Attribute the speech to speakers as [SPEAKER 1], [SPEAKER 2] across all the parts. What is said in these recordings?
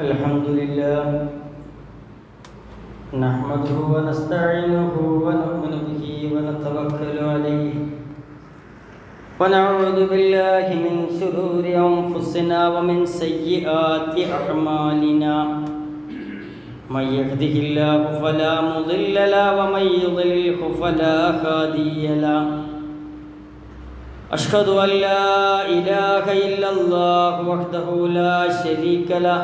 [SPEAKER 1] الحمد لله نحمده ونستعينه ونؤمن به ونتوكل عليه ونعوذ بالله من شرور أنفسنا ومن سيئات أعمالنا من يهده الله فلا مضل له ومن يضلله فلا هادي له أشهد أن لا إله إلا الله وحده لا شريك له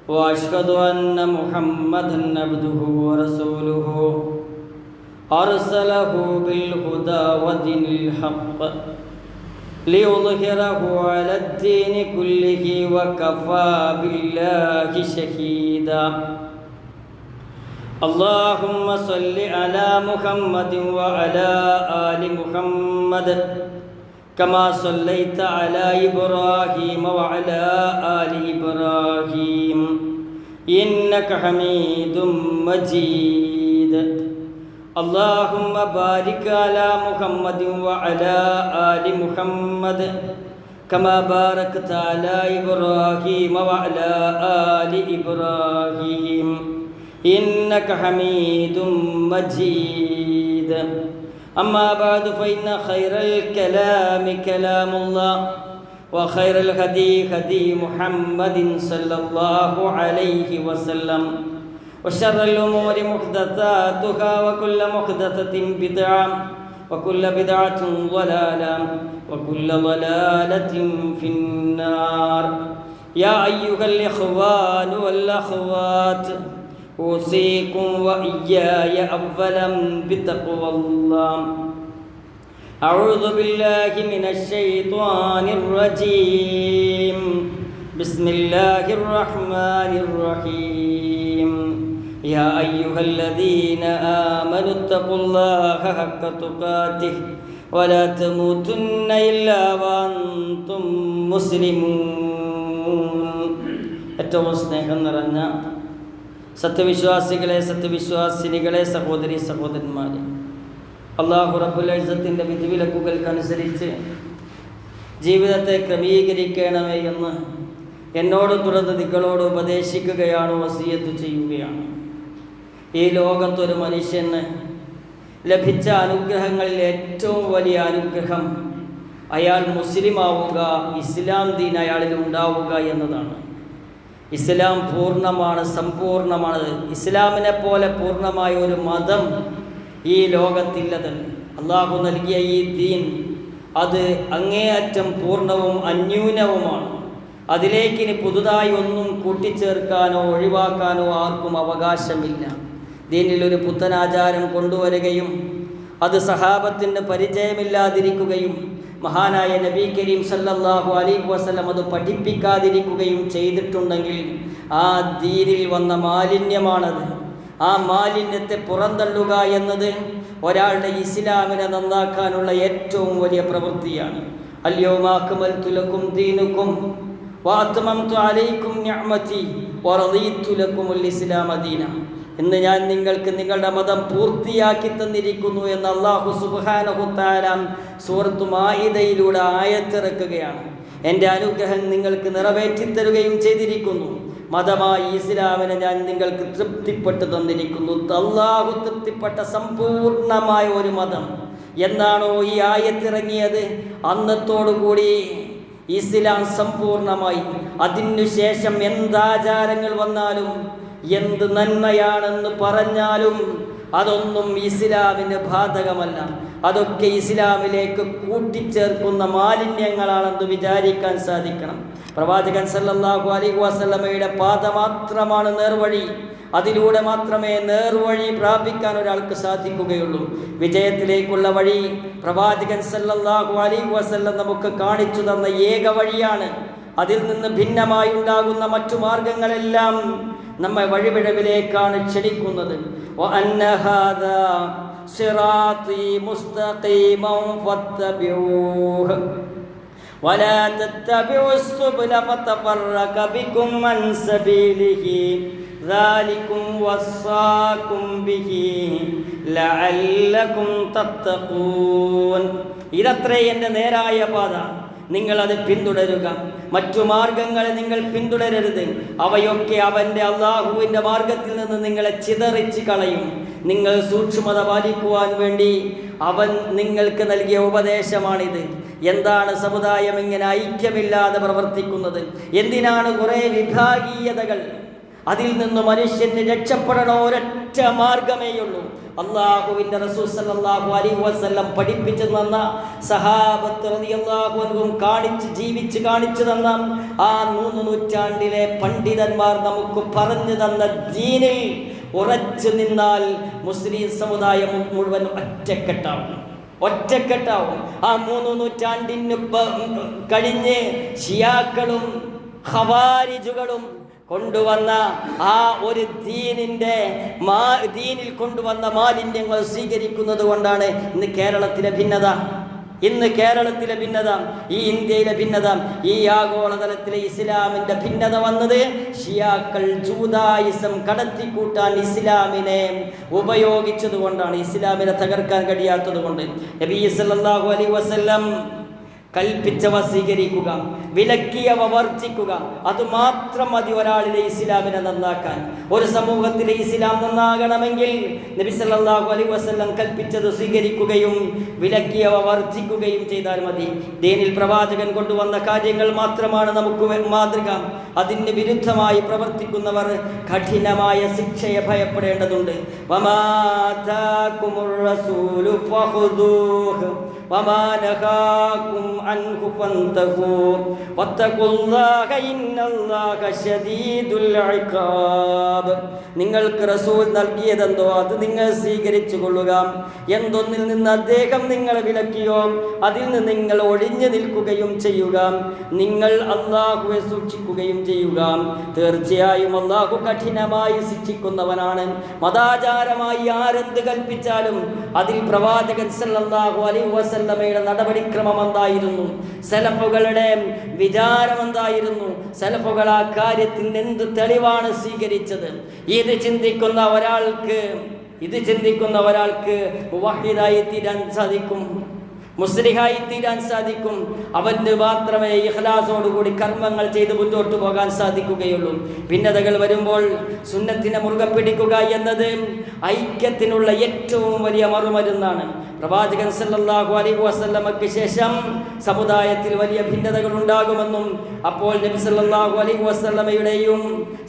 [SPEAKER 1] وأشهد أن محمدًا عبده ورسوله أرسله بالهدى ودين الحق ليظهره على الدين كله وكفى بالله شهيدا اللهم صل على محمد وعلى آل محمد كما صليت على إبراهيم وعلى آل إبراهيم إنك حميد مجيد اللهم بارك على محمد وعلى آل محمد كما باركت على إبراهيم وعلى آل إبراهيم إنك حميد مجيد أما بعد فإن خير الكلام كلام الله وخير الهدي هدي محمد صلى الله عليه وسلم وشر الأمور محدثاتها وكل محدثة بدعة وكل بدعة ضلالة وكل ضلالة في النار يا أيها الإخوان والأخوات أوصيكم وإياي أولا بتقوى الله أعوذ بالله من الشيطان الرجيم بسم الله الرحمن الرحيم يا أيها الذين آمنوا اتقوا الله حق تقاته ولا تموتن إلا وأنتم مسلمون ഏറ്റവും സ്നേഹം നിറഞ്ഞ സത്യവിശ്വാസികളെ സത്യവിശ്വാസിനികളെ സഹോദരി സഹോദരന്മാരെ, അല്ലാഹു റബ്ബുൽ ഇസ്സത്തിൻ്റെ വിധിവിലക്കുകൾക്കനുസരിച്ച് ജീവിതത്തെ ക്രമീകരിക്കണമേ എന്ന് എന്നോട് തുറന്ന് നിങ്ങളോട് ഉപദേശിക്കുകയാണ്, വസിയത്ത് ചെയ്യുകയാണ്. ഈ ലോകത്തൊരു മനുഷ്യന് ലഭിച്ച അനുഗ്രഹങ്ങളിൽ ഏറ്റവും വലിയ അനുഗ്രഹം അയാൾ മുസ്ലിമാവുക, ഇസ്ലാം ദീൻ അയാളിൽ ഉണ്ടാവുക എന്നതാണ്. ഇസ്ലാം പൂർണ്ണമാണ്, സമ്പൂർണ്ണമാണ്. ഇസ്ലാമിനെ പോലെ പൂർണ്ണമായ ഒരു മതം ഈ ലോകത്തില്ല തന്നെ. അള്ളാഹു നൽകിയ ഈ ദീൻ അത് അങ്ങേയറ്റം പൂർണ്ണവും അന്യൂനവുമാണ്. അതിലേക്കിനി പുതുതായി ഒന്നും കൂട്ടിച്ചേർക്കാനോ ഒഴിവാക്കാനോ ആർക്കും അവകാശമില്ല. ദീനിലൊരു പുത്തനാചാരം കൊണ്ടുവരികയും അത് സഹാബത്തിന് പരിചയമില്ലാതിരിക്കുകയും മഹാനായ നബി കരീം സല്ലല്ലാഹു അലൈഹി വസല്ലം അത് പഠിപ്പിക്കാതിരിക്കുകയും ചെയ്തിട്ടുണ്ടെങ്കിൽ ആ ദീനിൽ വന്ന മാലിന്യമാണത്. ആ മാലിന്യത്തെ പുറന്തള്ളുക എന്നത് ഒരാളുടെ ഇസ്ലാമിനെ നന്നാക്കാനുള്ള ഏറ്റവും വലിയ പ്രവൃത്തിയാണ്. അൽയൗമ അക്മൽതു ലക്കും ദീനുക്കും വഅത്മംതു അലൈക്കും നിഅമതി വറദീതു ലക്കുമുൽ ഇസ്ലാമ ദീന. ഇന്ന് ഞാൻ നിങ്ങൾക്ക് നിങ്ങളുടെ മതം പൂർത്തിയാക്കി തന്നിരിക്കുന്നു എന്ന് അല്ലാഹു സുബ്ഹാനഹു തആല സൂറത്തു മാഇദയിലൂടെ ആയത്തിറക്കുകയാണ്. എൻ്റെ അനുഗ്രഹം നിങ്ങൾക്ക് നിറവേറ്റിത്തരുകയും ചെയ്തിരിക്കുന്നു. മതമായി ഇസ്ലാമിനെ ഞാൻ നിങ്ങൾക്ക് തൃപ്തിപ്പെട്ട് തന്നിരിക്കുന്നു. അല്ലാഹു തൃപ്തിപ്പെട്ട സമ്പൂർണമായ ഒരു മതം എന്നാണോ ഈ ആയത്തിറങ്ങിയത്, അന്നത്തോടുകൂടി ഇസ്ലാം സമ്പൂർണമായി. അതിനുശേഷം എന്താചാരങ്ങൾ വന്നാലും എന്ത് നന്മയാണെന്ന് പറഞ്ഞാലും അതൊന്നും ഇസ്ലാമിന് ബാധകമല്ല. അതൊക്കെ ഇസ്ലാമിലേക്ക് കൂട്ടിച്ചേർക്കുന്ന മാലിന്യങ്ങളാണെന്ന് വിചാരിക്കാൻ സാധിക്കണം. പ്രവാചകൻ സല്ലല്ലാഹു അലൈഹി വസല്ലമയുടെ പാത മാത്രമാണ് നേർവഴി. അതിലൂടെ മാത്രമേ നേർവഴി പ്രാപിക്കാൻ ഒരാൾക്ക് സാധിക്കുകയുള്ളൂ. വിജയത്തിലേക്കുള്ള വഴി പ്രവാചകൻ സല്ലല്ലാഹു അലൈഹി വസല്ലം നമുക്ക് കാണിച്ചു തന്ന ഏക വഴിയാണ്. അതിൽ നിന്ന് ഭിന്നമായി ഉണ്ടാകുന്ന മറ്റു മാർഗങ്ങളെല്ലാം നമ്മെ വഴിപിഴവിലേക്കാണ് ക്ഷണിക്കുന്നത്. വഅന്ന ഹാദാ സിറാത്തി മുസ്തഖീമൻ ഫത്തബിഊഹു വലാ തത്തബിഉസ് സുബ്ല ഫതഫറഖ ബികും അൻ സബീലിഹി ദാലികും വസ്സാകും ബിഹി ലഅല്ലകും തത്തഖൂൻ. ഇതത്രേ എൻ്റെ നേരായ പാത, നിങ്ങളത് പിന്തുടരുക. മറ്റു മാർഗങ്ങളെ നിങ്ങൾ പിന്തുടരരുത്. അവയൊക്കെ അവൻ്റെ അള്ളാഹുവിൻ്റെ മാർഗത്തിൽ നിന്ന് നിങ്ങളെ ചിതറിച്ച് കളയും. നിങ്ങൾ സൂക്ഷ്മത പാലിക്കുവാൻ വേണ്ടി അവൻ നിങ്ങൾക്ക് നൽകിയ ഉപദേശമാണിത്. എന്താണ് സമുദായം ഇങ്ങനെ ഐക്യമില്ലാതെ പ്രവർത്തിക്കുന്നത്? എന്തിനാണ് കുറേ വിഭാഗീയതകൾ? അതിൽ നിന്ന് മനുഷ്യന് രക്ഷപ്പെടണോ ഒരൊറ്റ മാർഗമേയുള്ളൂ. അള്ളാഹുവിൻ്റെ റസൂൽ സല്ലല്ലാഹു അലൈഹി വസല്ലം പഠിപ്പിച്ചു തന്ന, സഹാബത്ത് റളിയല്ലാഹു അൻഹും ജീവിച്ച് കാണിച്ചു തന്ന ആ 3 നൂറ്റാണ്ടിലെ പണ്ഡിതന്മാർ നമുക്ക് പറഞ്ഞു തന്ന ദീനിൽ ഉറച്ചു നിന്നാൽ മുസ്ലിം സമുദായം മുഴുവൻ ഒറ്റക്കെട്ടാവും. ആ 3 നൂറ്റാണ്ടിന് കഴിഞ്ഞ് ഷിയാക്കളും ഖവാരിജുകളും കൊണ്ടുവന്ന ആ ഒരു ദീനിൽ കൊണ്ടുവന്ന മാലിന്യങ്ങൾ സ്വീകരിക്കുന്നത് കൊണ്ടാണ് ഇന്ന് കേരളത്തിലെ ഭിന്നത, ഈ ഇന്ത്യയിലെ ഭിന്നത, ഈ ആഗോളതലത്തിലെ ഇസ്ലാമിൻ്റെ ഭിന്നത വന്നത് ഷിയാക്കൾ ജൂദായിസം കടത്തിക്കൂട്ടാൻ ഇസ്ലാമിനെ ഉപയോഗിച്ചത് കൊണ്ടാണ്. ഇസ്ലാമിനെ തകർക്കാൻ കഴിയാത്തത് കൊണ്ട്. നബി സല്ലല്ലാഹു അലൈഹി വസല്ലം കൽപ്പിച്ചവ സ്വീകരിക്കുക, വിലക്കിയവ വർജിക്കുക. അതുമാത്രം മതി ഒരാളിലെ ഇസ്ലാമിനെ നന്നാക്കാൻ. ഒരു സമൂഹത്തിലെ ഇസ്ലാം നന്നാകണമെങ്കിൽ നബി സല്ലല്ലാഹു അലൈഹി വസല്ലം കൽപ്പിച്ചത് സ്വീകരിക്കുകയും വിലക്കിയവ വർജിക്കുകയും ചെയ്താൽ മതി. ദീനിൽ പ്രവാചകൻ കൊണ്ടുവന്ന കാര്യങ്ങൾ മാത്രമാണ് നമുക്ക് മാതൃക. അതിന് വിരുദ്ധമായി പ്രവർത്തിക്കുന്നവർ കഠിനമായ ശിക്ഷയെ ഭയപ്പെടേണ്ടതുണ്ട്. വമാ ആതാകുമുർ റസൂലു ഫഖുദൂഹു വമാ നഹാകും അൻഹു ഫന്തഹൂ വത്തഖുല്ലാഹ ഇന്നല്ലാഹ ശദീദുൽ ഇഖാബ്. നിങ്ങൾക്ക് റസൂൽ നൽകിയതെന്തോ അത് നിങ്ങൾ സ്വീകരിച്ചു കൊള്ളുക. എന്തൊന്നിൽ നിന്ന് അദ്ദേഹം നിങ്ങളെ വിലക്കിയോ അതിൽ നിന്ന് നിങ്ങൾ ഒഴിഞ്ഞു നിൽക്കുകയും ചെയ്യുക. നിങ്ങൾ അല്ലാഹുവെ സൂക്ഷിക്കുകയും ചെയ്യുക. തീർച്ചയായും അല്ലാഹു കഠിനമായി ശിക്ഷിക്കുന്നവനാണ്. മതാചാരമായി ആരെന്ത് കൽപ്പിച്ചാലും അതിൽ പ്രവാചകൻ സല്ലല്ലാഹു അലൈഹി വസല്ലമയുടെ നടപടിക്രമം എന്തായിരുന്നു? സലഫുകളുടെ വിചാരം എന്തായിരുന്നു? സലഫുകൾ ആ കാര്യത്തിന് എന്ത് തെളിവാണ് സ്വീകരിച്ചത്? ഇത് ചിന്തിക്കുന്ന ഒരാൾക്ക് മുവഹിദായി തീരാൻ സാധിക്കും, മുസ്ലിഹായി തീരാൻ സാധിക്കും. അവന് മാത്രമേ ഇഖ്ലാസോടുകൂടി കർമ്മങ്ങൾ ചെയ്ത് മുന്നോട്ട് പോകാൻ സാധിക്കുകയുള്ളൂ. ഭിന്നതകൾ വരുമ്പോൾ സുന്നത്തിനെ മുറുകെ പിടിക്കുക എന്നത് ഐക്യത്തിനുള്ള ഏറ്റവും വലിയ മറുമരുന്നാണ്. പ്രവാചകൻ സല്ലല്ലാഹു അലൈഹി വസല്ലമയ്ക്ക് ശേഷം സമുദായത്തിൽ വലിയ ഭിന്നതകൾ ഉണ്ടാകുമെന്നും അപ്പോൾ നബി സല്ലല്ലാഹു അലൈഹി വസല്ലമയുടെയും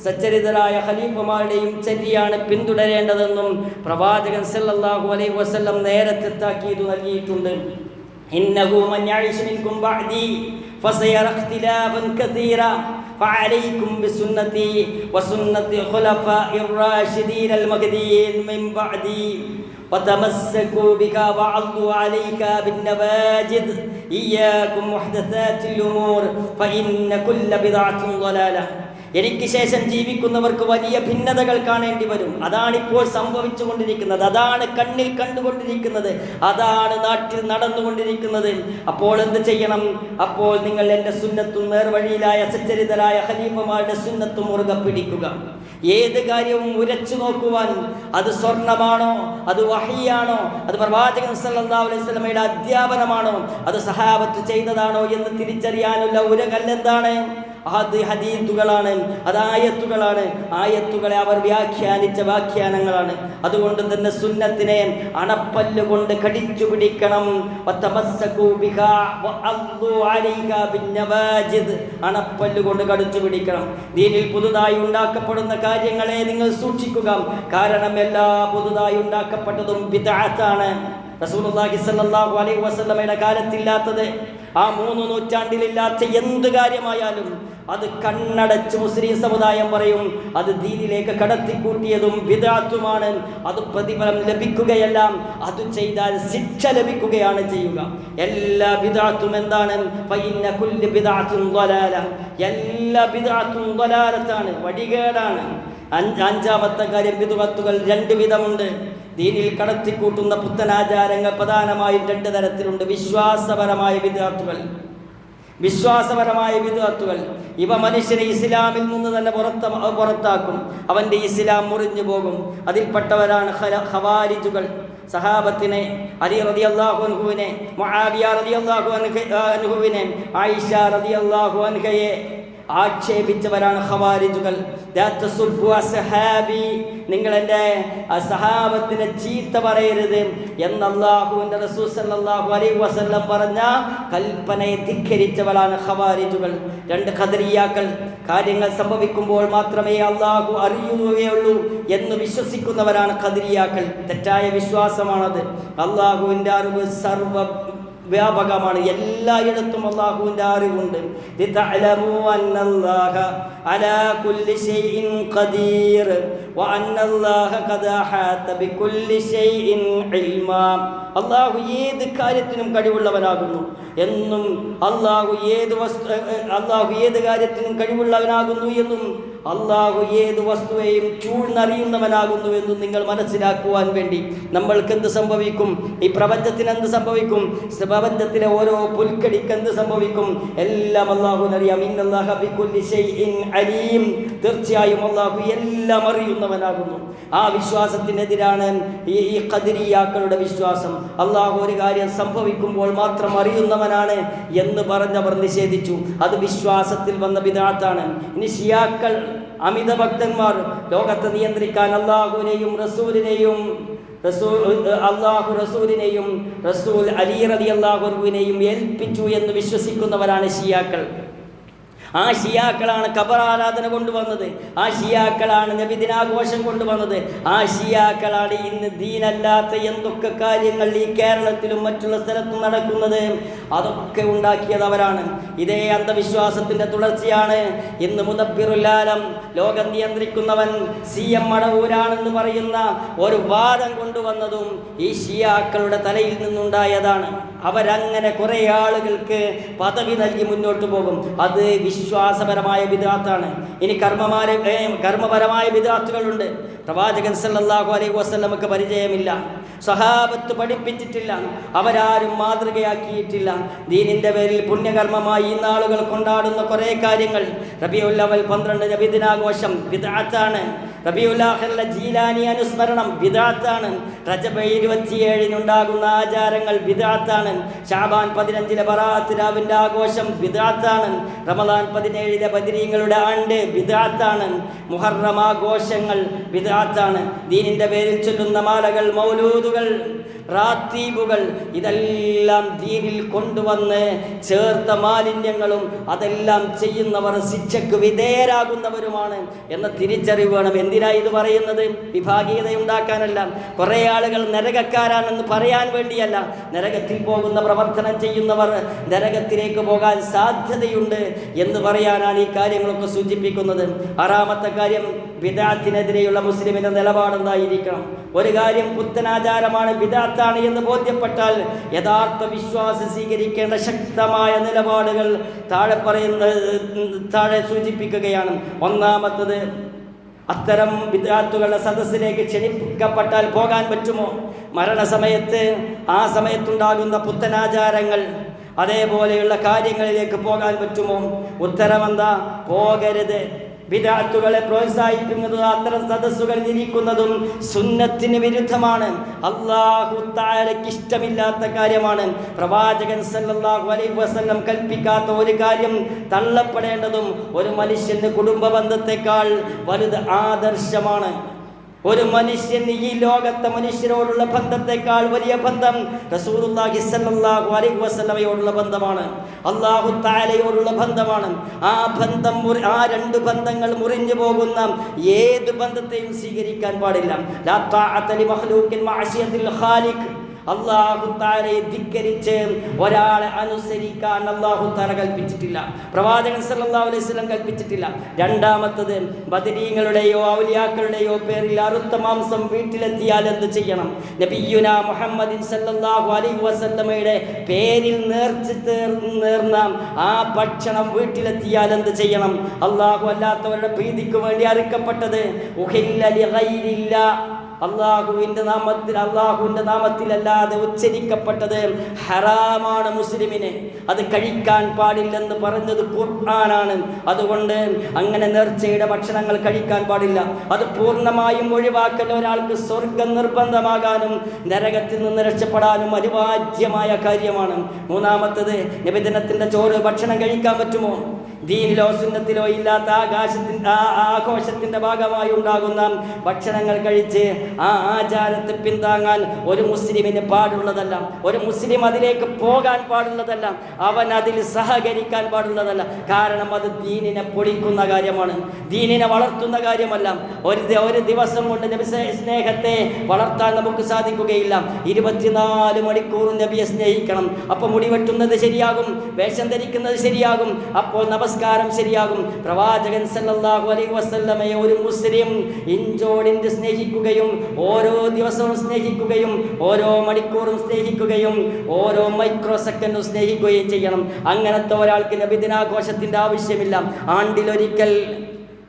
[SPEAKER 1] സച്ചരിതരായ ഖലീഫമാരുടെയും ചര്യയാണ് പിന്തുടരേണ്ടതെന്നും പ്രവാചകൻ സല്ലല്ലാഹു അലൈഹി വസല്ലം നേരത്തെ താക്കീത് നൽകിയിട്ടുണ്ട്. ഇന്നഹു മൻ യഈശ് മിൻകും ബഅദി ഫസയറ ഇഖ്തിലാഫൻ കസീറ ഫഅലൈക്കും ബിസുന്നതി വസുന്നതി ഖുലഫാഇർ റാഷിദീനൽ മഹ്ദിയീൻ മിൻ ബഅദി وتمسكوا بك وعضوا عليك بالنواجذ إياكم محدثات الأمور فإن كل بدعة ضلالة. എനിക്ക് ശേഷം ജീവിക്കുന്നവർക്ക് വലിയ ഭിന്നതകൾ കാണേണ്ടി വരും. അതാണിപ്പോൾ സംഭവിച്ചുകൊണ്ടിരിക്കുന്നത്, അതാണ് കണ്ണിൽ കണ്ടുകൊണ്ടിരിക്കുന്നത്, അതാണ് നാട്ടിൽ നടന്നുകൊണ്ടിരിക്കുന്നത്. അപ്പോൾ എന്ത് ചെയ്യണം? അപ്പോൾ നിങ്ങൾ എൻ്റെ സുന്നത്തും നേർവഴിയിലായ സച്ചരിതരായ ഖലീഫമാരുടെ സുന്നത്തും മുറുകെ പിടിക്കുക. ഏത് കാര്യവും ഉരച്ചു നോക്കുവാൻ, അത് സ്വർണമാണോ, അത് വഹിയാണോ, അത് പ്രവാചകൻ സല്ലല്ലാഹു അലൈഹി വസല്ലമയുടെ അധ്യാപനമാണോ, അത് സഹാബത്ത് ചെയ്തതാണോ എന്ന് തിരിച്ചറിയാനുള്ള ഉരകല്ലെന്താണ്? അത് ഹദീസുകളാണ്, അത് ആയത്തുകളാണ്. ആയത്തുകളെ അവർ വ്യാഖ്യാനിച്ച വ്യാഖ്യാനങ്ങളാണ്. അതുകൊണ്ട് തന്നെ സുന്നത്തിനെ അണപ്പല്ലുകൊണ്ട് കടിച്ചു പിടിക്കണം. അണപ്പല്ലുകൊണ്ട് കടിച്ചു പിടിക്കണം. ദീനിൽ പുതുതായി ഉണ്ടാക്കപ്പെടുന്ന കാര്യങ്ങളെ നിങ്ങൾ സൂക്ഷിക്കുക. കാരണം എല്ലാ പുതുതായി ഉണ്ടാക്കപ്പെട്ടതും ബിദ്അത്താണ്. റസൂലുള്ളാഹി സ്വല്ലല്ലാഹു അലൈഹി വസല്ലമയുടെ കാലത്തില്ലാത്തത്, ആ 3 നൂറ്റാണ്ടിലില്ലാത്ത എന്ത് കാര്യമായാലും അത് കണ്ണടച്ച് മുസ്ലിം സമുദായം പറയും അത് ദീനിലേക്ക് കടത്തിക്കൂട്ടിയതും ബിദ്അത്തുമാണ്. അത് പ്രതിഫലം ലഭിക്കുകയല്ല, അത് ചെയ്താൽ ശിക്ഷ ലഭിക്കുകയാണ് ചെയ്യുക. എല്ലാ ബിദ്അത്തും എന്താണ്? ഫഇന്ന കുല്ലു ബിദ്അത്തുൻ ളലാല. എല്ലാ ബിദ്അത്തും ളലാലത്താണ്, വഴികേടാണ്. അഞ്ചാമത്തെ കാര്യം, ബിദ്അത്തുകൾ 2 വിധമുണ്ട്. ദീനിൽ കടത്തിക്കൂട്ടുന്ന പുത്തനാചാരങ്ങൾ പ്രധാനമായും 2 തരത്തിലുണ്ട്. വിശ്വാസപരമായ ബിദ്അത്തുകൾ ഇവ മനുഷ്യനെ ഇസ്ലാമിൽ നിന്ന് തന്നെ പുറത്താക്കും. അവൻ്റെ ഇസ്ലാം മുറിഞ്ഞു പോകും. അതിൽപ്പെട്ടവരാണ് ഖവാരിജുകൾ. സഹാബത്തിനെ, അലി റളിയല്ലാഹു അൻഹുവിനെ, മുആവിയ റളിയല്ലാഹു അൻഹുവിനെ, ആയിഷ റളിയല്ലാഹു അൻഹയെ ആക്ഷേപിച്ചവരാണ് ഖവാരിജുകൾ. നിങ്ങൾ എൻ്റെ സഹാബത്തിനെ ചീത്ത പറയരുത് എന്ന് അല്ലാഹുവിൻ്റെ റസൂൽ സല്ലല്ലാഹു അലൈഹി വസല്ലം പറഞ്ഞ കൽപ്പനയെ ധിക്കരിച്ചവരാണ് ഖവാരിജുകൾ. രണ്ട് ഖദരിയാക്കൾ കാര്യങ്ങൾ സംഭവിക്കുമ്പോൾ മാത്രമേ അല്ലാഹു അറിയുകയുള്ളൂ എന്ന് വിശ്വസിക്കുന്നവരാണ് ഖദരിയാക്കൾ. തെറ്റായ വിശ്വാസമാണത്. അല്ലാഹുവിൻ്റെ അറിവ് സർവ വ്യാപകമാണ്. എല്ലായിടത്തും അല്ലാഹുവിൻ്റെ അറിവുണ്ട്. ലിതഅലമു അന്നല്ലാഹ അലാ കുല്ലി ഷൈഇൻ ഖദീർ വഅന്നല്ലാഹ ഖദ അഹാത ബികുല്ലി ഷൈഇൻ ഇൽമാ. അല്ലാഹു ഏത് കാര്യത്തിനും കഴിവുള്ളവനാകുന്നു എന്നും അല്ലാഹു ഏത് കാര്യത്തിനും കഴിവുള്ളവനാകുന്നു എന്നും അല്ലാഹു ഏത് വസ്തുവെയും ചൂഴ്ന്നറിയുന്നവനാകുന്നു എന്നും നിങ്ങൾ മനസ്സിലാക്കുവാൻ വേണ്ടി നമ്മൾക്ക് എന്ത് സംഭവിക്കും, ഈ പ്രപഞ്ചത്തിന് എന്ത് സംഭവിക്കും, പ്രപഞ്ചത്തിലെ ഓരോ പുൽക്കടിക്ക് എന്ത് സംഭവിക്കും, എല്ലാം അല്ലാഹുവിനറിയാം. ഇന്നല്ലാഹ ബികുല്ലി ഷൈഇൻ അലീം. തീർച്ചയായും അല്ലാഹു എല്ലാം അറിയുന്നവനാകുന്നു. ആ വിശ്വാസത്തിനെതിരാണ് ഈ ഖദരിയാക്കളുടെ വിശ്വാസം. അല്ലാഹു ഒരു കാര്യം സംഭവിക്കുമ്പോൾ മാത്രം അറിയുന്നവനാണ് എന്ന് പറഞ്ഞവർ നിഷേധിച്ചു. അത് വിശ്വാസത്തിൽ വന്ന ബിദ്അത്താണ്. ഇനി ഷിയാക്കൾ, അമിത ഭക്തന്മാർ, ലോകത്തെ നിയന്ത്രിക്കാൻ അല്ലാഹുവിനെയും റസൂലിനെയും റസൂൽ അലി റളിയല്ലാഹു അൻഹുവിനെയും ഏൽപ്പിച്ചു എന്ന് വിശ്വസിക്കുന്നവരാണ് ഷിയാക്കൾ. ആ ഷിയാക്കളാണ് ഖബർ ആരാധന കൊണ്ടുവന്നത്. ആ ഷിയാക്കളാണ് നബിദിനാഘോഷം കൊണ്ടുവന്നത്. ആ ഷിയാക്കളാണ് ഇന്ന് ദീനല്ലാത്ത എന്തൊക്കെ കാര്യങ്ങൾ ഈ കേരളത്തിലും മറ്റുള്ള സ്ഥലത്തും നടക്കുന്നത്, അതൊക്കെ ഉണ്ടാക്കിയത് അവരാണ്. ഇതേ അന്ധവിശ്വാസത്തിൻ്റെ തുടർച്ചയാണ് ഇന്ന് മുദബ്ബിറുൽ ആലം, ലോകം നിയന്ത്രിക്കുന്നവൻ CM മടവൂരാണെന്ന് പറയുന്ന ഒരു വാദം കൊണ്ടുവന്നതും ഈ ഷിയാക്കളുടെ തലയിൽ നിന്നുണ്ടായതാണ്. അവരങ്ങനെ കുറേ ആളുകൾക്ക് പദവി നൽകി മുന്നോട്ട് പോകും. അത് വിശ്വാസപരമായ ബിദ്അത്താണ്. ഇനി കർമ്മപരമായ ബിദ്അത്തുകളുണ്ട്. പ്രവാചകൻ സല്ലല്ലാഹു അലൈഹി വസല്ലമക്ക് പരിചയമില്ല, സഹാബത്ത് പഠിപ്പിച്ചിട്ടില്ല, അവരാരും മാതൃകയാക്കിയിട്ടില്ല. ദീനിൻ്റെ പേരിൽ പുണ്യകർമ്മമായി ഈ നാളുകൾ കൊണ്ടാടുന്ന കുറേ കാര്യങ്ങൾ. റബീഉൽ അവൽ 12 നബിദിനാഘോഷം ബിദ്അത്താണ്. റബീഉൽ ആഖിറിലെ ജീലാനി അനുസ്മരണം ബിദ്അത്താണ്. റജബ് 27-നുണ്ടാകുന്ന ആചാരങ്ങൾ ബിദ്അത്താണ്. ശഅബാൻ 15-ലെ ബറാഅത്ത് രാവിൻ്റെ ആഘോഷം ബിദ്അത്താണ്. റമദാൻ 17-ലെ ബദരീങ്ങളുടെ ആണ്ട് ബിദ്അത്താണ്. മുഹറം ആഘോഷങ്ങൾ ബിദ്അത്താണ്. ദീനിൻ്റെ പേരിൽ ചൊല്ലുന്ന മാലകൾ, മൗലൂദുകൾ, റാത്തീബുകൾ, ഇതെല്ലാം ദീനിൽ കൊണ്ടുവന്ന് ചേർത്ത മാലിന്യങ്ങളും അതെല്ലാം ചെയ്യുന്നവർ ശിക്ഷയ്ക്ക് വിധേയരാകുന്നവരുമാണ് എന്ന തിരിച്ചറിവ് വേണം. എന്തിനാണ് ഇത് പറയുന്നത്? വിഭാഗീയതയുണ്ടാക്കാനല്ല, കുറേ ആളുകൾ നരകക്കാരാണെന്ന് പറയാൻ വേണ്ടിയല്ല. നരകത്തിൽ പോകുന്ന പ്രവർത്തനം ചെയ്യുന്നവർ നരകത്തിലേക്ക് പോകാൻ സാധ്യതയുണ്ട് എന്ന് പറയാനാണ് ഈ കാര്യങ്ങളൊക്കെ സൂചിപ്പിക്കുന്നത്. ആറാമത്തെ കാര്യം, ബിദ്അത്തിനെതിരെയുള്ള മുസ്ലിമിൻ്റെ നിലപാടെന്തായിരിക്കണം? ഒരു കാര്യം പുത്തനാചാരമാണ്, ബിദ്അത്താണ് എന്ന് ബോധ്യപ്പെട്ടാൽ യഥാർത്ഥ വിശ്വാസം സ്വീകരിക്കേണ്ട ശക്തമായ നിലപാടുകൾ താഴെ സൂചിപ്പിക്കുകയാണ്. ഒന്നാമത്തത്, അത്തരം ബിദ്അത്തുകളുടെ സദസ്സിലേക്ക് ക്ഷണിക്കപ്പെട്ടാൽ പോകാൻ പറ്റുമോ? മരണസമയത്ത് ആ സമയത്തുണ്ടാകുന്ന പുത്തനാചാരങ്ങൾ, അതേപോലെയുള്ള കാര്യങ്ങളിലേക്ക് പോകാൻ പറ്റുമോ? ഉത്തരമെന്താ? പോകരുത്. ബിദ്അത്തുകളെ പ്രോത്സാഹിപ്പിക്കുന്നതും അത്തരം സദസ്സുകൾ ഇരിക്കുന്നതും സുന്നത്തിന് വിരുദ്ധമാണ്. അല്ലാഹു തആലയ്ക്ക് ഇഷ്ടമില്ലാത്ത കാര്യമാണ്. പ്രവാചകൻ സല്ലല്ലാഹു അലൈഹി വസല്ലം കൽപ്പിക്കാത്ത ഒരു കാര്യം തള്ളപ്പെടേണ്ടതും ഒരു മനുഷ്യന് കുടുംബ ബന്ധത്തെക്കാൾ വലുത് ആദർശമാണ്. ഒരു മനുഷ്യന് ഈ ലോകത്തെ മനുഷ്യരോടുള്ള ബന്ധത്തെക്കാൾ വലിയ ബന്ധം റസൂലുള്ളാഹി സ്വല്ലല്ലാഹു അലൈഹി വസല്ലമയോടുള്ള ബന്ധമാണ്, അല്ലാഹു തആലയോടുള്ള ബന്ധമാണ്. ആ രണ്ട് ബന്ധങ്ങൾ മുറിഞ്ഞു പോകുന്ന ഏത് ബന്ധത്തെയും സ്വീകരിക്കാൻ പാടില്ല. ലാ തഅത ലി മഖ്ലൂഖിൻ മഅസിയത്തിൽ ഖാലിഖ്. അല്ലാഹു തആലയെ ധിക്കരിച്ച് ഒരാളെ അനുസരിക്കാൻ അല്ലാഹു തആല കൽപ്പിച്ചിട്ടില്ല, പ്രവാചകൻ സല്ലല്ലാഹു അലൈഹി വസല്ലം കൽപ്പിച്ചിട്ടില്ല. രണ്ടാമത്തത്, ബദരീങ്ങളുടെയോ ഔലിയാക്കളുടെയോ പേരിൽ അറുത്ത മാംസം വീട്ടിലെത്തിയാൽ എന്ത് ചെയ്യണം? നബിയുനാ മുഹമ്മദിൻ സല്ലല്ലാഹു അലൈഹി വസല്ലമയുടെ പേരിൽ നേർന്ന ആ ഭക്ഷണം വീട്ടിലെത്തിയാൽ എന്ത് ചെയ്യണം? അല്ലാഹു അല്ലാത്തവരുടെ പ്രീതിക്ക് വേണ്ടി അറുക്കപ്പെട്ടത് ഉഹില്ല ലി ഗൈരില്ലാ, അള്ളാഹുവിൻ്റെ നാമത്തിലല്ലാതെ ഉച്ചരിക്കപ്പെട്ടത് ഹറാമാണ് മുസ്ലിമിന്. അത് കഴിക്കാൻ പാടില്ലെന്ന് പറഞ്ഞത് ഖുർആനാണ്. അതുകൊണ്ട് അങ്ങനെ നേർച്ചയുടെ ഭക്ഷണങ്ങൾ കഴിക്കാൻ പാടില്ല. അത് പൂർണ്ണമായും ഒഴിവാക്കൽ ഒരാൾക്ക് സ്വർഗം നിർബന്ധമാകാനും നരകത്തിൽ നിന്ന് രക്ഷപ്പെടാനും അനിവാര്യമായ കാര്യമാണ്. മൂന്നാമത്തത്, നബിദിനത്തിൻ്റെ ചോറ് ഭക്ഷണം കഴിക്കാൻ പറ്റുമോ? ദീനിലോ സുന്നത്തിലോ ഇല്ലാത്ത ആഘോഷത്തിൻ്റെ ഭാഗമായി ഉണ്ടാകുന്ന ഭക്ഷണങ്ങൾ കഴിച്ച് ആ ആചാരത്തെ പിന്താങ്ങാൻ ഒരു മുസ്ലിമിന് പാടുള്ളതല്ല. ഒരു മുസ്ലിം അതിലേക്ക് പോകാൻ പാടുള്ളതല്ല. അവൻ അതിൽ സഹകരിക്കാൻ പാടുള്ളതല്ല. കാരണം അത് ദീനിനെ പൊളിക്കുന്ന കാര്യമാണ്, ദീനിനെ വളർത്തുന്ന കാര്യമല്ല. ഒരു ദിവസം കൊണ്ട് നബി സ്നേഹത്തെ വളർത്താൻ നമുക്ക് സാധിക്കുകയില്ല. 24 മണിക്കൂറും നബിയെ സ്നേഹിക്കണം. അപ്പോൾ മുടി വെട്ടുന്നത് ശരിയാകും, വേഷം ധരിക്കുന്നത് ശരിയാകും, അപ്പോൾ നമസ്കാരം ശരിയാകും. പ്രവാചകൻ സല്ലല്ലാഹു അലൈഹി വസല്ലമയെ ഒരു മുസ്ലിം ഇഞ്ചോടിഞ്ച് സ്നേഹിക്കുകയും ഓരോ ദിവസവും സ്നേഹിക്കുകയും ഓരോ മണിക്കൂറും സ്നേഹിക്കുകയും ഓരോ മൈക്രോ സെക്കൻഡും സ്നേഹിക്കുകയും ചെയ്യണം. അങ്ങനത്തെ ഒരാൾക്ക് നബിദിനാഘോഷത്തിൻ്റെ ആവശ്യമില്ല. ആണ്ടിലൊരിക്കൽ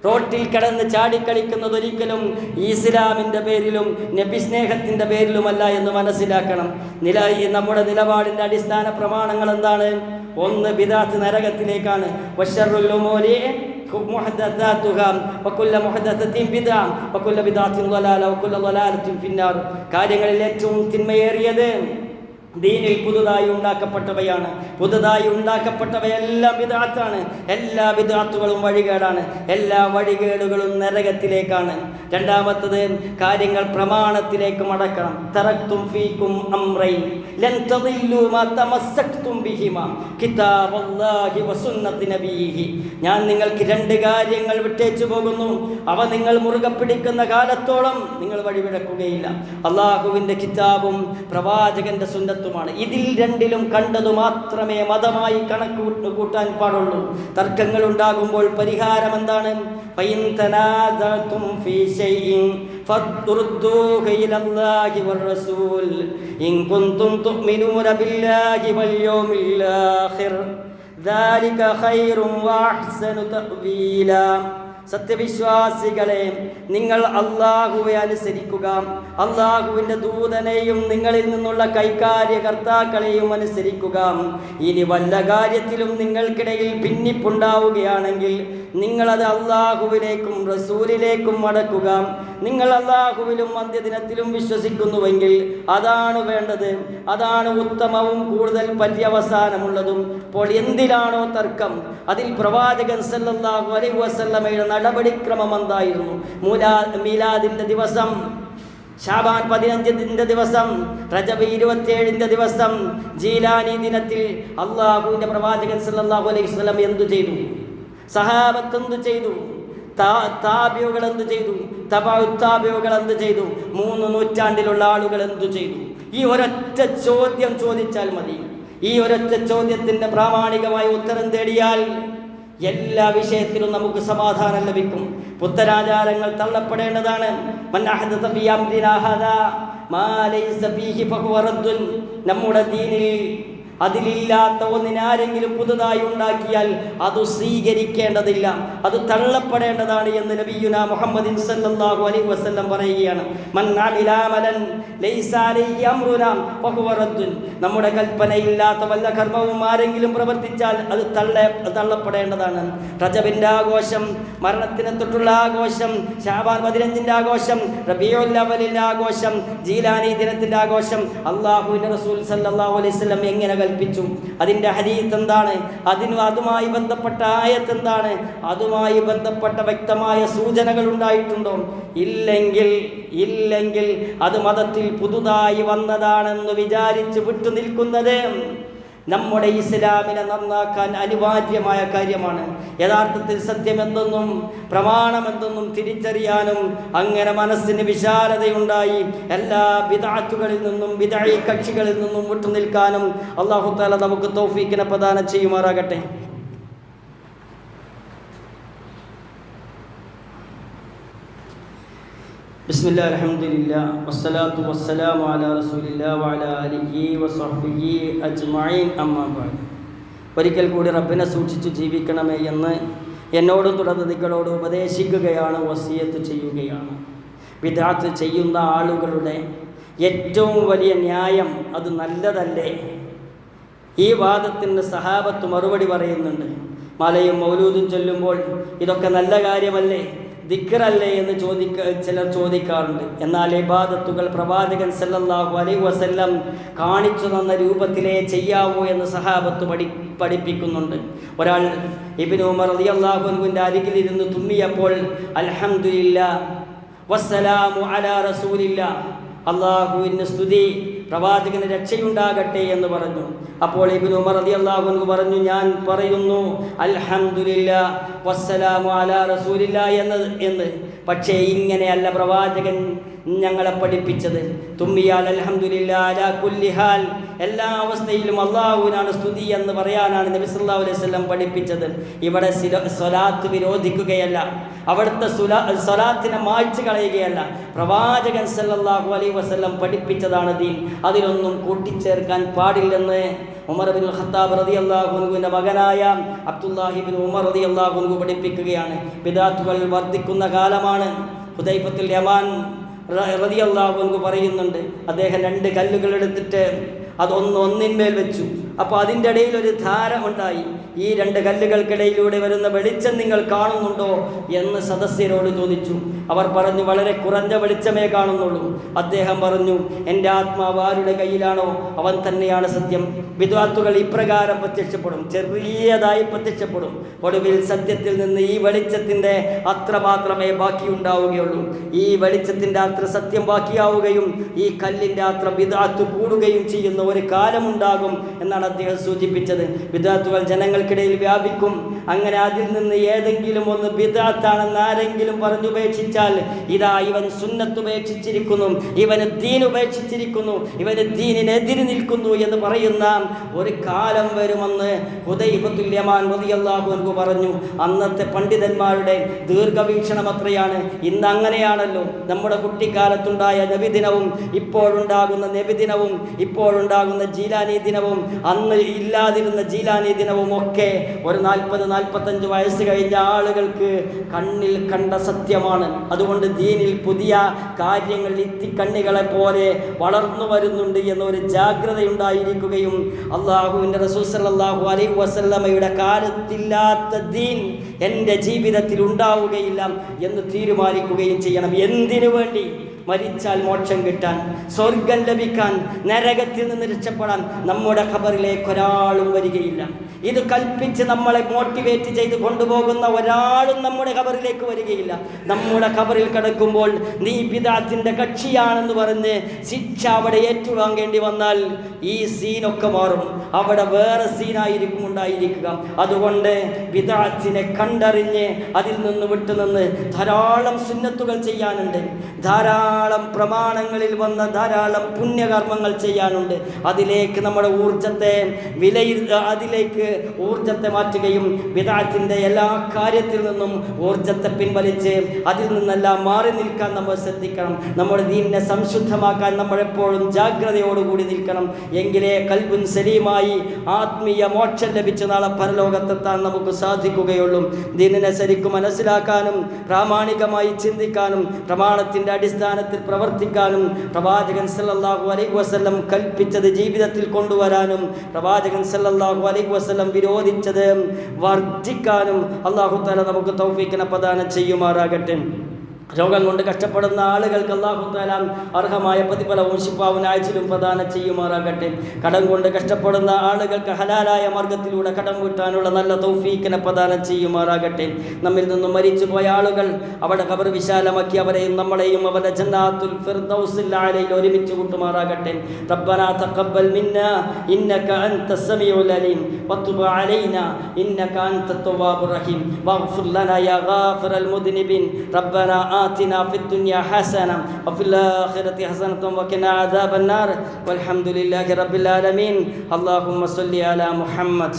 [SPEAKER 1] റോട്ടിൽ കിടന്ന് ചാടിക്കളിക്കുന്നത് ഒരിക്കലും ഇസ്ലാമിൻ്റെ പേരിലും നബി സ്നേഹത്തിൻ്റെ പേരിലുമല്ല എന്ന് മനസ്സിലാക്കണം. നമ്മുടെ നിലപാടിൻ്റെ അടിസ്ഥാന പ്രമാണങ്ങൾ എന്താണ്? ഒന്ന്, ബിദഅത്ത് നരകത്തിലേക്കാണ്. വശറുൽ ഉമൂരി മുഹദസതുഹാ വകുല്ല മുഹദസത്തിൻ ബിദ്അ വകുല്ല ബിദ്അത്തിൻ ളലാല വകുല്ല ളലാലത്തിൻ ഫിന്നാർ. കാര്യങ്ങളിൽ ഏറ്റവും തിന്മയേറിയത് ദീനിൽ പുതുതായി ഉണ്ടാക്കപ്പെട്ടവയാണ്. പുതുതായി ഉണ്ടാക്കപ്പെട്ടവയെല്ലാം ബിദ്അത്താണ്. എല്ലാ ബിദ്അത്തുകളും വഴികേടാണ്. എല്ലാ വഴികേടുകളും നരകത്തിലേക്കാണ്. രണ്ടാമത്തത്, കാര്യങ്ങൾ പ്രമാണത്തിലേക്ക് മടക്കണം. തറക്തും ഫീകും അംറൈൻ ലൻ തദില്ലു മാ തമസ്സക്തും ബിഹിമാ കിതാബല്ലാഹി വസുന്നത്തി നബിയിഹി. ഞാൻ നിങ്ങൾക്ക് 2 കാര്യങ്ങൾ വിട്ടേച്ചു പോകുന്നു. അവ നിങ്ങൾ മുറുകെ പിടിക്കുന്ന കാലത്തോളം നിങ്ങൾ വഴിവിടക്കുകയില്ല. അള്ളാഹുവിൻ്റെ കിതാബും പ്രവാചകന്റെ സുന്നത്തുമാണ്. ഇതിൽ 2ലും കണ്ടതു മാത്രമേ മതമായി കണക്ക് കൂട്ടാൻ പാടുള്ളൂ. തർക്കങ്ങൾ ഉണ്ടാകുമ്പോൾ പരിഹാരം എന്താണ്? ഫഇൻ തനാസഅതും ഫീ ശൈഇൻ ഫദ്റുദ്ദൂഹു ഇലല്ലാഹി വറസൂൽ ഇൻ കുൻതും തുഅ്മിനൂന ബില്ലാഹി വൽ യൗമിൽ ആഖിർ ദാലിക ഖൈറുൻ വഅഹ്സനു തഅ്വീലാ. സത്യവിശ്വാസികളെ, നിങ്ങൾ അള്ളാഹുവെ അനുസരിക്കുക, അള്ളാഹുവിൻ്റെ ദൂതനെയും നിങ്ങളിൽ നിന്നുള്ള കൈകാര്യകർത്താക്കളെയും അനുസരിക്കുക. ഇനി വല്ല കാര്യത്തിലും നിങ്ങൾക്കിടയിൽ ഭിന്നിപ്പുണ്ടാവുകയാണെങ്കിൽ നിങ്ങളത് അള്ളാഹുവിലേക്കും റസൂലിലേക്കും മടക്കുക. നിങ്ങൾ അള്ളാഹുവിലും അന്ത്യദിനത്തിലും വിശ്വസിക്കുന്നുവെങ്കിൽ അതാണ് വേണ്ടത്, അതാണ് ഉത്തമവും കൂടുതൽ പര്യവസാനമുള്ളതും. അപ്പോൾ എന്തിലാണോ തർക്കം, അതിൽ പ്രവാചകൻ സല്ലല്ലാഹു അലൈഹി വസല്ലമയുടെ നടപടിക്രമം എന്തായിരുന്നു? മീലാദിൻ്റെ ദിവസം, ഷാബാൻ 15 ദിവസം, റജബ് 27 ദിവസം, ജീലാനി ദിനത്തിൽ അള്ളാഹുവിൻ്റെ പ്രവാചകൻ സല്ലല്ലാഹു അലൈഹി വസല്ലം എന്തു ചെയ്തു? സഹാബത്ത് എന്തു ചെയ്തു? താബിഉകൾ എന്തു ചെയ്തു? തബഉത്താബിഉകൾ എന്തു ചെയ്തു? 3 നൂറ്റാണ്ടിലുള്ള ആളുകൾ എന്തു ചെയ്തു? ഈ ഒരൊറ്റ ചോദ്യം ചോദിച്ചാൽ മതി. ഈ ഒരൊറ്റ ചോദ്യത്തിൻ്റെ പ്രാമാണികമായ ഉത്തരം തേടിയാൽ എല്ലാ വിഷയത്തിലും നമുക്ക് സമാധാനം ലഭിക്കും. പുത്തനാചാരങ്ങൾ തള്ളപ്പെടേണ്ടതാണ്. മൻ അഹദസ ഫീ അംരിനാ ഹാദാ മാ ലൈസ ഫീഹി ഫഹുവ റദ്ദുൻ. നമ്മുടെ ദീനിൽ അതിലില്ലാത്ത ഒന്നിനെ ആരെങ്കിലും പുതുതായി ഉണ്ടാക്കിയാൽ അത് സ്വീകരിക്കേണ്ടതില്ല, അത് തള്ളപ്പെടേണ്ടതാണ് എന്ന് നബിയുനാ മുഹമ്മദിൻ സല്ലല്ലാഹു അലൈഹി വസല്ലം പറയുകയാണ്. മൻ അമില അമലൻ ലൈസ അലൈഹി അംറുനാ ഫഹുവ റദ്ദുൻ. നമ്മുടെ കൽപ്പനയില്ലാത്ത വല്ല കർമ്മവും ആരെങ്കിലും പ്രവർത്തിച്ചാൽ അത് തള്ളപ്പെടേണ്ടതാണ്. റജബിൻ്റെ ആഘോഷം, മരണത്തിനെ തൊട്ടുള്ള ആഘോഷം, ഷാബാൻ 15 ആഘോഷം, റബീഉൽ അവ്വലിൻ്റെ ആഘോഷം, ജീലാനി ദിനത്തിൻ്റെ ആഘോഷം അല്ലാഹുവിൻ്റെ റസൂൽ സല്ലല്ലാഹു അലൈഹി വസല്ലം എങ്ങനെ കൽപ്പിച്ചു? അതിൻ്റെ ഹദീസ് എന്താണ്? അതുമായി ബന്ധപ്പെട്ട ആയത്ത് എന്താണ്? അതുമായി ബന്ധപ്പെട്ട വ്യക്തമായ സൂചനകൾ ഉണ്ടായിട്ടുണ്ടോ? ഇല്ലെങ്കിൽ അത് മതത്തിൽ പുതുതായി വന്നതാണെന്ന് വിചാരിച്ച് വിട്ടുനിൽക്കുന്നത് നമ്മുടെ ഇസ്ലാമിനെ നന്നാക്കാൻ അനിവാര്യമായ കാര്യമാണ്. യഥാർത്ഥത്തിൽ സത്യമെന്തെന്നും പ്രമാണമെന്തെന്നും തിരിച്ചറിയാനും അങ്ങനെ മനസ്സിന് വിശാലതയുണ്ടായി എല്ലാ ബിദ്അത്തുകളിൽ നിന്നും ബിദ്അഈ കക്ഷികളിൽ നിന്നും വിട്ടുനിൽക്കാനും അല്ലാഹു തആല നമുക്ക് തൗഫീഖിനെ പ്രദാനം ചെയ്യുമാറാകട്ടെ. ബിസ്മില്ലാ അൽഹംദുലില്ലാ വസ്സലാത്തു വസ്സലാമു അലാ റസൂലില്ലാ വഅലാ ആലിഹി വസഹ്ബിഹി അജ്മഈൻ അമ്മാ ബഅദ്. ഒരിക്കൽ കൂടി റബ്ബിനെ സൂക്ഷിച്ചു ജീവിക്കണമേ എന്ന് എന്നോടും തുടർന്ന് നിങ്ങളോട് ഉപദേശിക്കുകയാണ്, വസിയത്ത് ചെയ്യുകയാണ്. ബിദ്അത്ത് ചെയ്യുന്ന ആളുകളുടെ ഏറ്റവും വലിയ ന്യായം അത് നല്ലതല്ലേ? ഈ വാദത്തിന് സഹാബത്ത് മറുപടി പറയുന്നുണ്ട്. മലയും മൗലൂദും ചൊല്ലുമ്പോൾ ഇതൊക്കെ നല്ല കാര്യമല്ലേ, ദിക്റല്ലേ എന്ന് ചിലർ ചോദിക്കാറുണ്ട്. എന്നാൽ ഇബാദത്തുകൾ പ്രവാചകൻ സല്ലല്ലാഹു അലൈഹി വസല്ലം കാണിച്ചു തന്ന രൂപത്തിലേ ചെയ്യാവൂ എന്ന് സഹാബത്ത് പഠിപ്പിക്കുന്നുണ്ട്. ഒരാൾ ഇബ്നു ഉമർ റളിയല്ലാഹു അൻഹുവിൻ്റെ അരികിലിരുന്ന് തുമ്മിയപ്പോൾ അൽഹംദുലില്ലാഹ് വസ്സലാമു അലാ റസൂലില്ലാഹ്, അല്ലാഹുവിന് സ്തുതി, പ്രവാചകന് രക്ഷയുണ്ടാകട്ടെ എന്ന് പറഞ്ഞു. അപ്പോൾ ഇബ്നു ഉമർ റളിയല്ലാഹു അൻഹു പറഞ്ഞു, ഞാൻ പറയുന്നു അൽഹംദുലില്ലാഹ് വസ്സലാമു അലാ റസൂലില്ലാഹ് എന്ന്. പക്ഷേ ഇങ്ങനെയല്ല പ്രവാചകൻ ഞങ്ങളെ പഠിപ്പിച്ചത്. തുമ്മിയാൽ അൽഹംദുലില്ലാഹ് അലാ കുല്ലി ഹാൽ, എല്ലാ അവസ്ഥയിലും അല്ലാഹുവിനാണ് സ്തുതി എന്ന് പറയാനാണ് നബി സല്ലല്ലാഹു അലൈഹി വസല്ലം പഠിപ്പിച്ചത്. ഇവിടെ സ്വലാത്ത് വിരോധിക്കുകയല്ല, അവിടുത്തെ സ്വലാത്തിനെ മായ്ച്ചു കളയുകയല്ല. പ്രവാചകൻ സല്ലല്ലാഹു അലൈഹി വസല്ലം പഠിപ്പിച്ചതാണ് ദീൻ, അതിലൊന്നും കൂട്ടിച്ചേർക്കാൻ പാടില്ലെന്ന് ഉമർ ഇബ്നുൽ ഖത്താബ് റളിയല്ലാഹു അൻഹുവിൻ്റെ മകനായ അബ്ദുല്ലാഹി ഇബ്നു ഉമർ റളിയല്ലാഹു അൻഹു പഠിപ്പിക്കുകയാണ്. ബിദ്അത്തുകൾ വർദ്ധിക്കുന്ന കാലമാണ്. ഹുദൈഫത്തുൽ യമാൻ റളിയല്ലാഹു അൻഹു പറയുന്നുണ്ട്, അദ്ദേഹം 2 കല്ലുകൾ എടുത്തിട്ട് ഒന്നിന്മേൽ വെച്ചു. അപ്പോൾ അതിൻ്റെ ഇടയിൽ ഒരു ധാര ഉണ്ടായി. ഈ 2 കല്ലുകൾക്കിടയിലൂടെ വരുന്ന വെളിച്ചം നിങ്ങൾ കാണുന്നുണ്ടോ എന്ന് സദസ്യരോട് ചോദിച്ചു. അവർ പറഞ്ഞു, വളരെ കുറഞ്ഞ വെളിച്ചമേ കാണുന്നുള്ളൂ. അദ്ദേഹം പറഞ്ഞു, എൻ്റെ ആത്മാവ് ആരുടെ കയ്യിലാണോ അവൻ തന്നെയാണ് സത്യം. ബിദ്അത്തുകൾ ഇപ്രകാരം പ്രത്യക്ഷപ്പെടും, ചെറിയതായി പ്രത്യക്ഷപ്പെടും. ഒടുവിൽ സത്യത്തിൽ നിന്ന് ഈ വെളിച്ചത്തിൻ്റെ അത്ര മാത്രമേ ബാക്കിയുണ്ടാവുകയുള്ളൂ. ഈ വെളിച്ചത്തിൻ്റെ അത്ര സത്യം ബാക്കിയാവുകയും ഈ കല്ലിൻ്റെ അത്ര ബിദ്അത്ത് കൂടുകയും ചെയ്യുന്ന ഒരു കാലമുണ്ടാകും എന്നാണ് അദ്ദേഹം സൂചിപ്പിച്ചത്. ബിദ്അത്തുകൾ ജനങ്ങൾക്കിടയിൽ വ്യാപിക്കും. അങ്ങനെ അതിൽ നിന്ന് ഏതെങ്കിലും ഒന്ന് ബിദ്അത്താണെന്ന് ആരെങ്കിലും പറഞ്ഞുപേക്ഷിച്ചാൽ, ഇതാ ഇവൻ സുന്നത്ത് ഉപേക്ഷിച്ചിരിക്കുന്നു, ഇവന് ദീൻ ഉപേക്ഷിച്ചിരിക്കുന്നു, ഇവന് ദീനിനെതിരെ നിൽക്കുന്നു എന്ന് പറയുന്ന ഒരു കാലം വരുമെന്ന് ഹുദൈഫത്തുൽ യമാൻ റളിയല്ലാഹു അൻഹു പറഞ്ഞു. അന്നത്തെ പണ്ഡിതന്മാരുടെ ദീർഘവീക്ഷണം അത്രയാണ്. ഇന്ന് അങ്ങനെയാണല്ലോ. നമ്മുടെ കുട്ടിക്കാലത്തുണ്ടായ നബിദിനവും ഇപ്പോഴുണ്ടാകുന്ന നബിദിനവും ഇപ്പോഴുണ്ടാകുന്ന ജീലാനി ദിനവും അന്ന് ഇല്ലാതിരുന്ന ജീലാനി ദിനവും ഒക്കെ ഒരു 40-45 വയസ്സ് കഴിഞ്ഞ ആളുകൾക്ക് കണ്ണിൽ കണ്ട സത്യമാണ്. അതുകൊണ്ട് ദീനിൽ പുതിയ കാര്യങ്ങൾ ഇത്തിക്കണ്ണികളെ പോലെ വളർന്നു വരുന്നുണ്ട് എന്നൊരു ജാഗ്രതയുണ്ടായിരിക്കുകയും അള്ളാഹുവിൻ്റെ റസൂൽ സല്ലല്ലാഹു അലൈഹി വസല്ലമയുടെ കാലത്തില്ലാത്ത ദീൻ എൻ്റെ ജീവിതത്തിൽ ഉണ്ടാവുകയില്ല എന്ന് തീരുമാനിക്കുകയും ചെയ്യണം. എന്തിനു വേണ്ടി? മരിച്ചാൽ മോക്ഷം കിട്ടാൻ, സ്വർഗം ലഭിക്കാൻ, നരകത്തിൽ നിന്ന് രക്ഷപ്പെടാൻ. നമ്മുടെ ഖബറിലേക്ക് ഒരാളും വരികയില്ല. ഇത് കൽപ്പിച്ച് നമ്മളെ മോട്ടിവേറ്റ് ചെയ്ത് കൊണ്ടുപോകുന്ന ഒരാളും നമ്മുടെ ഖബറിലേക്ക് വരികയില്ല. നമ്മുടെ ഖബറിൽ കിടക്കുമ്പോൾ നീ ബിദ്അത്തിന്റെ കക്ഷിയാണെന്ന് പറഞ്ഞ് ശിക്ഷ അവിടെ ഏറ്റുവാങ്ങേണ്ടി വന്നാൽ ഈ സീനൊക്കെ മാറും. അവിടെ വേറെ സീനായിരിക്കും ഉണ്ടായിരിക്കുക. അതുകൊണ്ട് ബിദ്അത്തിനെ കണ്ടറിഞ്ഞ് അതിൽ നിന്ന് വിട്ടുനിന്ന് ധാരാളം സുന്നത്തുകൾ ചെയ്യാനുണ്ട്, ധാരാളം പ്രമാണങ്ങളിൽ വന്ന ധാരാളം പുണ്യകർമ്മങ്ങൾ ചെയ്യാനുണ്ട്. അതിലേക്ക് നമ്മുടെ അതിലേക്ക് ഊർജത്തെ മാറ്റുകയും ബിദ്അത്തിന്റെ എല്ലാ കാര്യത്തിൽ നിന്നും ഊർജത്തെ പിൻവലിച്ച് അതിൽ നിന്നെല്ലാം മാറി നിൽക്കാൻ നമ്മൾ ശ്രദ്ധിക്കണം. നമ്മുടെ ദീനിനെ സംശുദ്ധമാക്കാൻ നമ്മളെപ്പോഴും ജാഗ്രതയോടുകൂടി നിൽക്കണം. എങ്കിലേ കൽബുൻ സലീമായി ആത്മീയ മോക്ഷം ലഭിച്ച നാളെ പരലോകത്തെത്താൻ നമുക്ക് സാധിക്കുകയുള്ളൂ. ദീനിനെ ശരിക്കും മനസ്സിലാക്കാനും പ്രാമാണികമായി ചിന്തിക്കാനും പ്രമാണത്തിൻ്റെ അടിസ്ഥാനത്തിൽ പ്രവർത്തിക്കാനും പ്രവാചകൻ സല്ലല്ലാഹു അലൈഹി വസല്ലം കൽപ്പിച്ചത് ജീവിതത്തിൽ കൊണ്ടുവരാനും പ്രവാചകൻ സല്ലല്ലാഹു അലൈഹി വസല്ലം വിരോധിച്ചത് വർജിക്കാനും അല്ലാഹു തആല നമുക്ക് തൗഫീഖിനെ പ്രദാനം ചെയ്യുമാറാകട്ടെ. രോഗം കൊണ്ട് കഷ്ടപ്പെടുന്ന ആളുകൾക്ക് അല്ലാഹു തആല അർഹമായ പ്രതിഫലവും ശിഫാവും ആഴ്ചയിലും പ്രദാനം ചെയ്യുമാറാകട്ടെ. കടം കൊണ്ട് കഷ്ടപ്പെടുന്ന ആളുകൾക്ക് ഹലാലായ മാർഗത്തിലൂടെ കടം വീട്ടാനുള്ള നല്ല തൗഫീഖിനെ പ്രദാനം ചെയ്യുമാറാകട്ടെ. നമ്മിൽ നിന്നും മരിച്ചു പോയ ആളുകൾ അവിടെ ഖബർ വിശാലമാക്കി അവരെയും നമ്മളെയും അവരുടെ ജന്നാത്തുൽ ഫിർദൗസിൽ അലയിൽ ഒരുമിച്ച് കൂട്ടുമാറാകട്ടെ. റബ്ബനാ തഖബ്ബൽ മിന്നാ ഇന്നക അൻതസ് സമീഉൽ അലീം വതുബ് അലൈനാ ഇന്നക അൻതത് തവ്വാബുർ റഹീം വഗ്ഫിർ ലനാ യാ ഗാഫിറൽ മുദ്നിബീൻ. റബ്ബനാ آتنا في الدنيا حسنة وفي الآخرة حسنة وقنا عذاب النار والحمد لله رب العالمين. اللهم صل على محمد.